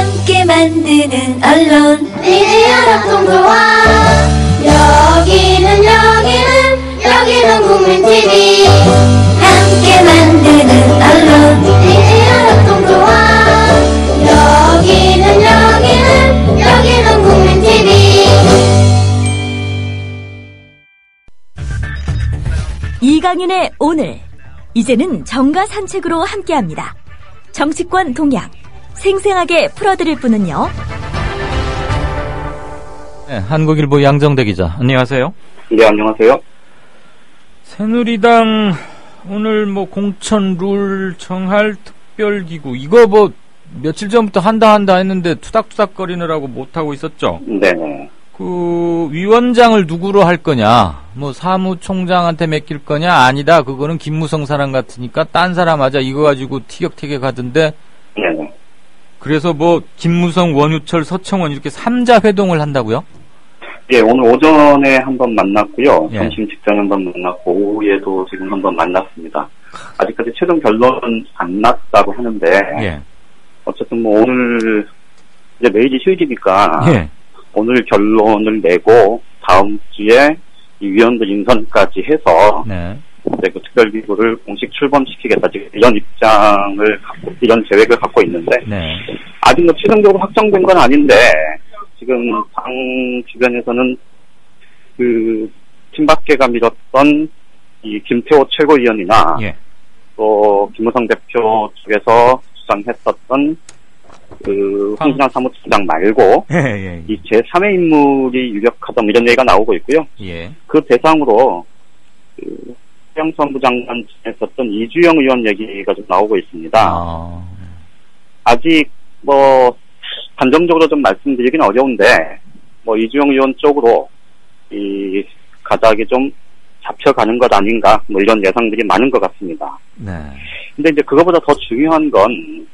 함께 만드는 언론 미디어 협동조합. 여기는 국민TV. 함께 만드는 언론 미디어 협동조합. 여기는 국민TV. 이강윤의 오늘, 이제는 정가 산책으로 함께합니다. 정치권 동향 생생하게 풀어드릴 분은요. 네, 한국일보 양정대 기자, 안녕하세요. 네, 안녕하세요. 새누리당 오늘 공천 룰 정할 특별기구, 이거 며칠 전부터 한다 했는데 투닥투닥거리느라고 못하고 있었죠? 네네. 그 위원장을 누구로 할 거냐, 사무총장한테 맡길 거냐, 아니다, 그거는 김무성 사람 같으니까 딴 사람 하자, 이거 가지고 티격태격 하던데. 네네. 그래서 김무성, 원유철, 서청원 이렇게 3자 회동을 한다고요? 예, 오늘 오전에 한번 만났고요. 예. 점심 직전에 한번 만났고, 오후에도 지금 한번 만났습니다. 아직까지 최종 결론은 안 났다고 하는데, 예. 어쨌든 오늘, 이제 내일이 휴일이니까, 예. 오늘 결론을 내고, 다음 주에 이 위원들 인선까지 해서, 네. 이제 그 특별기구를 공식 출범시키겠다. 지금 이런 입장을 갖고, 이런 계획을 갖고 있는데, 네. 아직 최종적으로 확정된 건 아닌데, 지금 당 주변에서는 그 친박계가 밀었던 이 김태호 최고위원이나 예. 또 김무성 대표 쪽에서 주장했었던 그 홍준표 사무총장 말고 예. 이 제3의 인물이 유력하다 이런 얘기가 나오고 있고요. 예. 그 대상으로 그 해양수산부 장관 했었던 이주영 의원 얘기가 좀 나오고 있습니다. 아직 단정적으로 좀 말씀드리긴 어려운데, 이주영 의원 쪽으로, 가닥이 좀 잡혀가는 것 아닌가, 이런 예상들이 많은 것 같습니다. 네. 근데 이제 그거보다 더 중요한 건,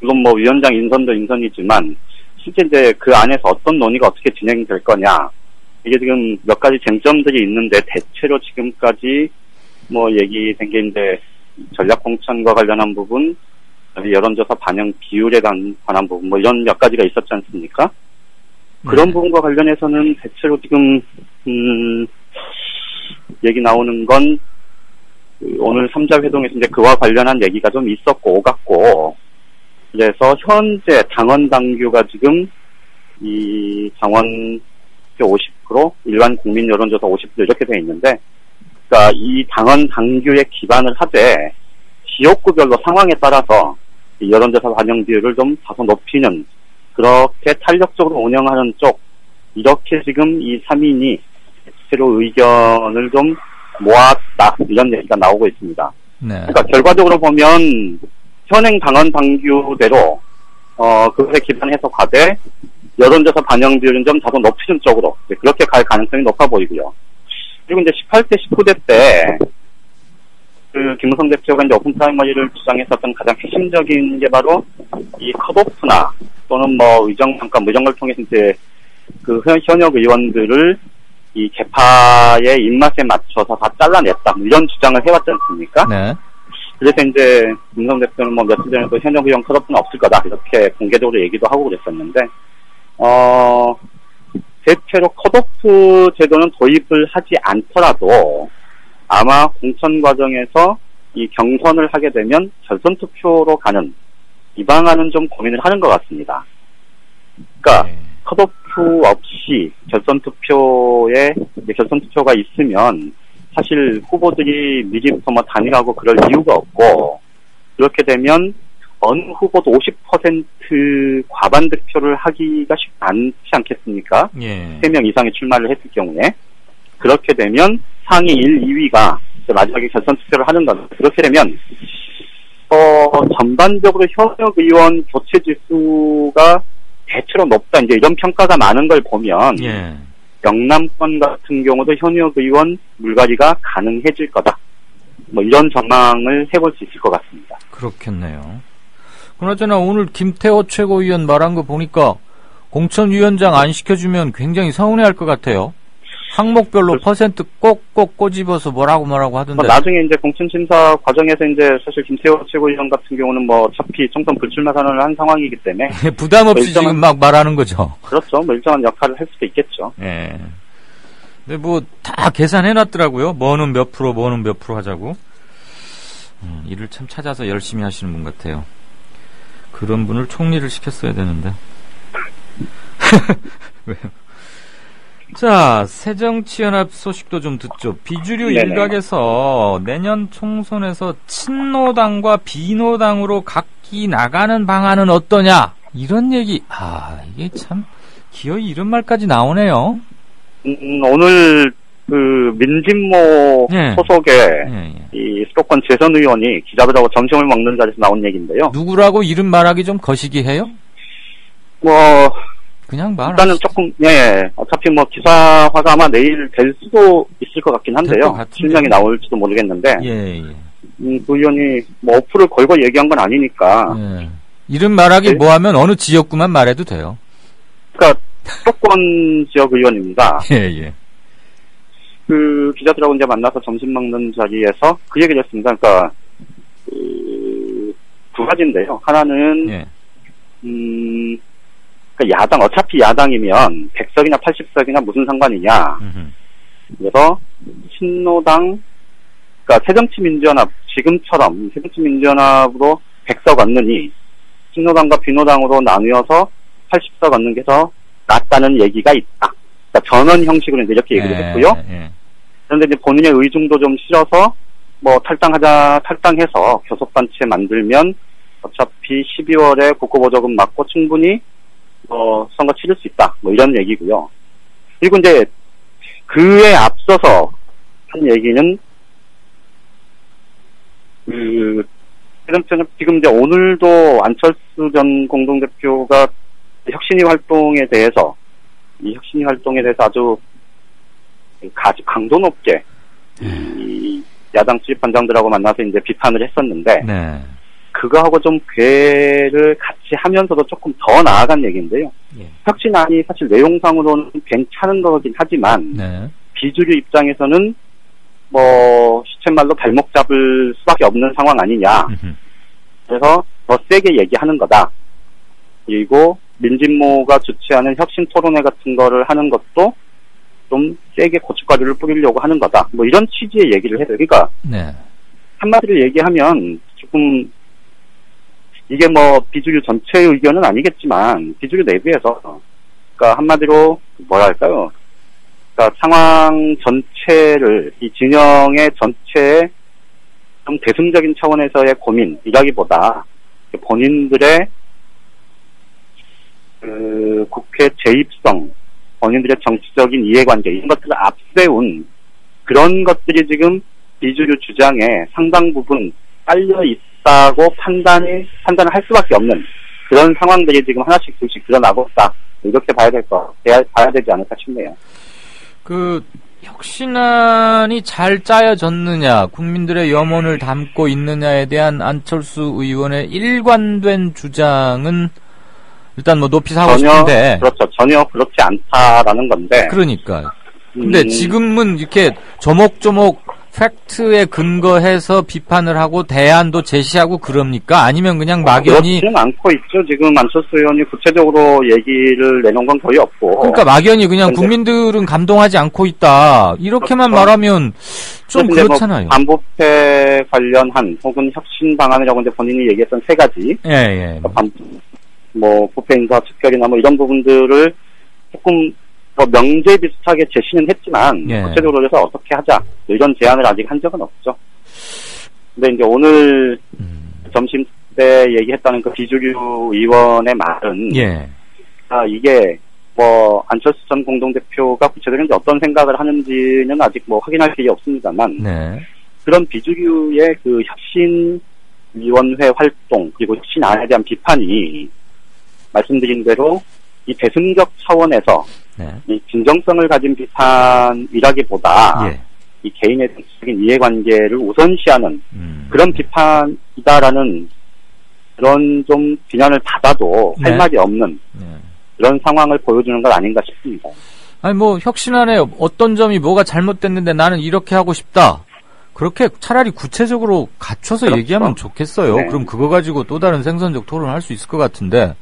물론 위원장 인선도 인선이지만, 실제 이제 그 안에서 어떤 논의가 어떻게 진행될 거냐, 이게 지금 몇 가지 쟁점들이 있는데, 대체로 지금까지 얘기된 게 이제 전략공천과 관련한 부분, 여론조사 반영 비율에 관한 부분, 이런 몇 가지가 있었지 않습니까? 그런 부분과 관련해서는 대체로 지금, 얘기 나오는 건, 오늘 3자 회동에서 이제 그와 관련한 얘기가 좀 있었고, 오갔고, 그래서 현재 당원 당규가 지금, 이 당원 50%, 일반 국민 여론조사 50% 이렇게 돼 있는데, 그러니까 이 당원 당규에 기반을 하되, 지역구별로 상황에 따라서 여론조사 반영 비율을 좀 다소 높이는, 그렇게 탄력적으로 운영하는 쪽, 이렇게 지금 이 3인이 대체로 의견을 좀 모았다, 이런 얘기가 나오고 있습니다. 네. 그러니까 결과적으로 보면 현행 당원 당규대로 그것에 기반해서 가되 여론조사 반영 비율은 좀 다소 높이는 쪽으로 그렇게 갈 가능성이 높아 보이고요. 그리고 이제 18대 19대 때 그 김무성 대표가 이제 오픈 프라이머리를 주장했었던 가장 핵심적인 게 바로 이 컷오프나 또는 의정평가 이런 걸 통해서 이제 그 현역 의원들을 이 개파의 입맛에 맞춰서 다 잘라냈다 이런 주장을 해왔지 않습니까? 네. 그래서 이제 김무성 대표는 며칠 전에도 현역 의원 컷오프는 없을 거다 이렇게 공개적으로 얘기도 하고 그랬었는데 대체로 컷오프 제도는 도입을 하지 않더라도 아마 공천 과정에서 이 경선을 하게 되면 결선 투표로 가는 이 방안은 좀 고민을 하는 것 같습니다. 그러니까 컷오프 없이 결선 투표가 있으면 사실 후보들이 미리부터 단일하고 그럴 이유가 없고 그렇게 되면 어느 후보도 50% 과반 득표를 하기가 쉽지 않지 않겠습니까? 예. 3명 이상이 출마를 했을 경우에 그렇게 되면 상위 1, 2위가 마지막에 결선 투표를 하는 겁니다. 그렇게 되면 전반적으로 현역 의원 교체 지수가 대체로 높다 이제 이런 평가가 많은 걸 보면 예. 영남권 같은 경우도 현역 의원 물갈이가 가능해질 거다. 이런 전망을 해볼 수 있을 것 같습니다. 그렇겠네요. 그나저나 오늘 김태호 최고위원 말한 거 보니까 공천위원장 안 시켜주면 굉장히 서운해할 것 같아요. 항목별로 퍼센트 꼭꼭 꼬집어서 뭐라고 하던데. 나중에 이제 공천심사 과정에서 이제 사실 김태호 최고위원 같은 경우는 뭐 어차피 총선 불출마 선언을 한 상황이기 때문에 부담 없이 일정한, 지금 막 말하는 거죠. 그렇죠. 뭐 일정한 역할을 할 수도 있겠죠. 예. 근데 뭐 다 계산해놨더라고요. 뭐는 몇 프로, 뭐는 몇 프로 하자고. 일을 참 찾아서 열심히 하시는 분 같아요. 그런 분을 총리를 시켰어야 되는데. 왜요? 자, 새정치연합 소식도 좀 듣죠. 비주류 네네. 일각에서 내년 총선에서 친노당과 비노당으로 각기 나가는 방안은 어떠냐? 이런 얘기. 이게 참 기어이 이런 말까지 나오네요. 오늘 그 민진모 예. 소속의 예. 이 수도권 재선 의원이 기자들하고 점심을 먹는 자리에서 나온 얘기인데요. 누구라고 이름 말하기 좀 거시기해요? 뭐 그냥 말. 일단은 조금 어차피 뭐 기사화가 아마 내일 될 수도 있을 것 같긴 될 것 한데요. 같은데. 실명이 나올지도 모르겠는데 예. 그 의원이 뭐 어플을 걸고 얘기한 건 아니니까. 예. 이름 말하기 네? 뭐하면 어느 지역구만 말해도 돼요. 그러니까 수도권 지역 의원입니다. 예. 그 기자들하고 이제 만나서 점심 먹는 자리에서 그 얘기를 했습니다. 그러니까 두 가지인데요. 하나는 예. 그러니까 야당 어차피 야당이면 100석이나 80석이나 무슨 상관이냐. 그래서 신노당 그러니까 새정치민주연합 지금처럼 새정치민주연합으로 100석 얻느니 신노당과 비노당으로 나누어서 80석 얻는 게 더 낫다는 얘기가 있다. 그러니까 전원 형식으로 이제 이렇게 얘기를 했고요. 그런데 이제 본인의 의중도 좀 실어서 뭐 탈당해서 교섭단체 만들면 어차피 12월에 국고보조금 맞고 충분히 선거 치를 수 있다. 뭐 이런 얘기고요. 그리고 이제 그에 앞서서 한 얘기는 지금 이제 오늘도 안철수 전 공동대표가 혁신위 활동에 대해서 아주 강도 높게 이 야당 수집반장들하고 만나서 이제 비판을 했었는데 네. 그거하고 좀 궤를 같이 하면서도 조금 더 나아간 얘기인데요. 예. 혁신안이 사실 내용상으로는 괜찮은 거긴 하지만 네. 비주류 입장에서는 뭐 시쳇말로 발목 잡을 수밖에 없는 상황 아니냐. 그래서 더 세게 얘기하는 거다. 그리고 민진모가 주최하는 혁신 토론회 같은 거를 하는 것도 좀 세게 고춧가루를 뿌리려고 하는 거다. 뭐 이런 취지의 얘기를 해요. 그러니까 네. 한마디로 얘기하면 조금 이게 뭐 비주류 전체의 의견은 아니겠지만 비주류 내부에서 그러니까 한마디로 뭐랄까요? 그러니까 상황 전체를 이 진영의 전체의 좀 대승적인 차원에서의 고민이라기보다 본인들의 국회 재입성, 본인들의 정치적인 이해관계 이런 것들을 앞세운 그런 것들이 지금 비주류 주장에 상당 부분 깔려 있다고 판단을 할 수밖에 없는 그런 상황들이 지금 하나씩 둘씩 드러나고 있다. 이렇게 봐야 되지 않을까 싶네요. 그 혁신안이 잘 짜여졌느냐, 국민들의 염원을 담고 있느냐에 대한 안철수 의원의 일관된 주장은 일단 뭐 높이 사고 싶은데. 그렇죠. 전혀 그렇지 않다라는 건데. 그러니까. 근데 지금은 이렇게 조목조목 팩트에 근거해서 비판을 하고 대안도 제시하고 그럽니까? 아니면 그냥 막연히. 그렇지는 않고 있죠. 지금 안철수 의원이 구체적으로 얘기를 내놓은 건 거의 없고. 그러니까 막연히 그냥 국민들은 감동하지 않고 있다. 이렇게만 그렇죠. 말하면 좀 그렇잖아요. 뭐 반부패 관련한 혹은 혁신 방안이라고 이제 본인이 얘기했던 세 가지. 예. 뭐 부패 인사 특별이나 뭐 이런 부분들을 조금 더 명제 비슷하게 제시는 했지만 구체적으로 해서 어떻게 하자 이런 제안을 아직 한 적은 없죠. 근데 이제 오늘 점심 때 얘기했다는 그 비주류 의원의 말은 이게 뭐 안철수 전 공동대표가 구체적으로 이제 어떤 생각을 하는지는 아직 뭐 확인할 길이 없습니다만 그런 비주류의 그 혁신위원회 활동 그리고 혁신안에 대한 비판이 말씀드린 대로 이 대승적 차원에서 이 진정성을 가진 비판이라기보다 이 개인의 정치적인 이해관계를 우선시하는 그런 비판이다라는 그런 좀 비난을 받아도 할 말이 없는 그런 상황을 보여주는 것 아닌가 싶습니다. 아니 뭐 혁신안에 어떤 점이 뭐가 잘못됐는데 나는 이렇게 하고 싶다. 그렇게 차라리 구체적으로 갖춰서 그렇죠. 얘기하면 좋겠어요. 네. 그럼 그거 가지고 또 다른 생선적 토론을 할 수 있을 것 같은데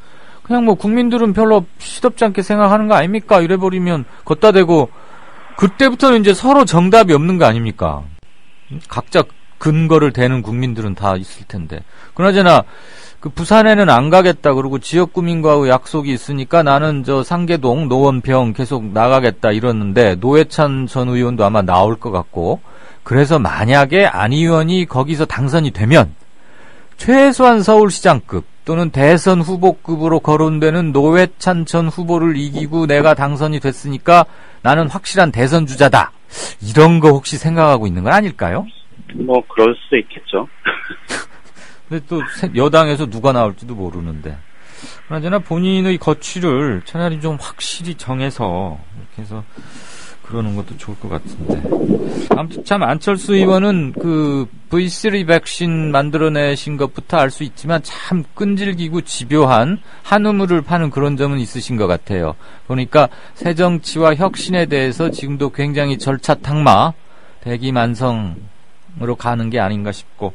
그냥 뭐 국민들은 별로 시덥지 않게 생각하는 거 아닙니까? 이래버리면 걷다 대고 그때부터는 이제 서로 정답이 없는 거 아닙니까? 각자 근거를 대는 국민들은 다 있을 텐데. 그나저나 그 부산에는 안 가겠다 그러고 지역 구민과의 약속이 있으니까 나는 저 상계동 노원병 계속 나가겠다 이러는데 노회찬 전 의원도 아마 나올 것 같고 그래서 만약에 안 의원이 거기서 당선이 되면 최소한 서울시장급 또는 대선 후보급으로 거론되는 노회찬 전 후보를 이기고 내가 당선이 됐으니까 나는 확실한 대선 주자다. 이런 거 혹시 생각하고 있는 건 아닐까요? 뭐 그럴 수 있겠죠. 근데 또 여당에서 누가 나올지도 모르는데. 그나저나 본인의 거취를 차라리 좀 확실히 정해서 이렇게 해서 그러는 것도 좋을 것 같은데. 아무튼 참 안철수 의원은 그 V3 백신 만들어내신 것부터 알 수 있지만 참 끈질기고 집요한 한우물을 파는 그런 점은 있으신 것 같아요. 보니까 새정치와 혁신에 대해서 지금도 굉장히 절차탕마 대기만성으로 가는 게 아닌가 싶고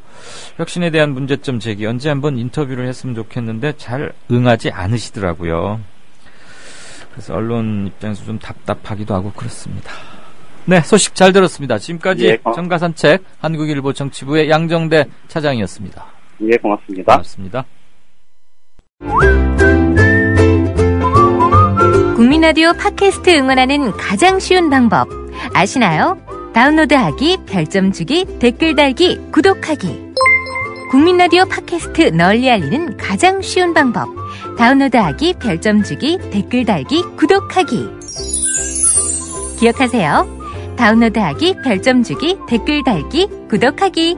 혁신에 대한 문제점 제기 언제 한번 인터뷰를 했으면 좋겠는데 잘 응하지 않으시더라고요. 그래서 언론 입장에서 좀 답답하기도 하고 그렇습니다. 네, 소식 잘 들었습니다. 지금까지 예, 정가산책 한국일보 정치부의 양정대 차장이었습니다. 예, 고맙습니다. 고맙습니다. 국민라디오 팟캐스트 응원하는 가장 쉬운 방법 아시나요? 다운로드하기, 별점 주기, 댓글 달기, 구독하기. 국민라디오 팟캐스트 널리 알리는 가장 쉬운 방법 다운로드하기, 별점 주기, 댓글 달기, 구독하기. 기억하세요. 다운로드하기, 별점 주기, 댓글 달기, 구독하기.